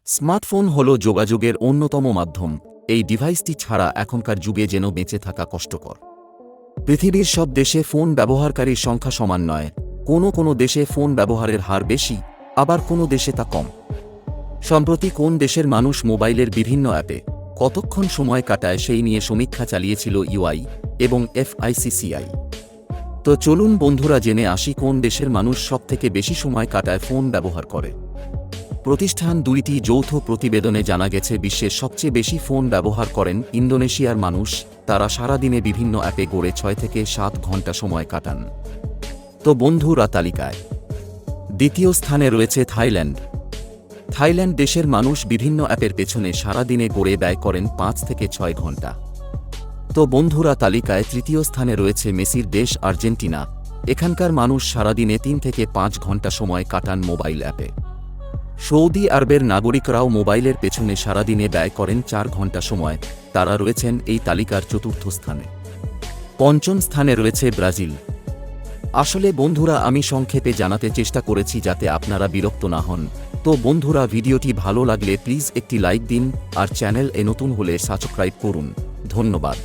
Smartphone হল যোগাযোগের অন্যতম মাধ্যম। এই ডিভাইসটি ছাড়া এখনকার যুগে যেন বেঁচে থাকা কষ্টকর। পৃথিবীর সব দেশে ফোন ব্যবহারকারীর সংখ্যা সমান নয়। কোনো দেশে ফোন ব্যবহারের হার বেশি, আবার কোনো দেশে তা কম। সম্প্রতি কোন দেশের মানুষ মোবাইলের বিভিন্ন অ্যাপে কতক্ষণ সময় কাটায় সেই নিয়ে সমীক্ষা চালিয়েছিল ইউআই এবং এফআইসিসিআই। তো চলুন বন্ধুরা জেনে আসি কোন দেশের মানুষ সবথেকে বেশি সময় কাটায় ফোন ব্যবহার করে। প্রতিষ্ঠান দুইটি যৌথ প্রতিবেদনে জানা গেছে বিশ্বের সবচেয়ে বেশি ফোন ব্যবহার করেন ইন্দোনেশিয়ার মানুষ। তারা সারাদিনে বিভিন্ন অ্যাপে গড়ে 6 থেকে 7 ঘন্টা সময় কাটান। তো বন্ধুরা তালিকায় দ্বিতীয় স্থানে রয়েছে থাইল্যান্ড। থাইল্যান্ড দেশের মানুষ বিভিন্ন অ্যাপের পেছনে সারাদিনে গড়ে ব্যয় করেন 5 থেকে 6 ঘন্টা। তো বন্ধুরা তালিকায় তৃতীয় স্থানে রয়েছে মেসির দেশ আর্জেন্টিনা। এখানকার মানুষ সারাদিনে 3 থেকে 5 ঘন্টা সময় কাটান মোবাইল অ্যাপে। সৌদি আরবের নাগরিকরাও মোবাইলের পেছনে সারাদিনে ব্যয় করেন 4 ঘন্টা সময়। তারা রয়েছেন এই তালিকার চতুর্থ স্থানে। পঞ্চম স্থানে রয়েছে ব্রাজিল। আসলে বন্ধুরা আমি সংক্ষেপে জানাতে চেষ্টা করেছি যাতে আপনারা বিরক্ত না হন। তো বন্ধুরা ভিডিওটি ভালো লাগলে প্লিজ একটি লাইক দিন, আর চ্যানেল এ নতুন হলে সাবস্ক্রাইব করুন। ধন্যবাদ।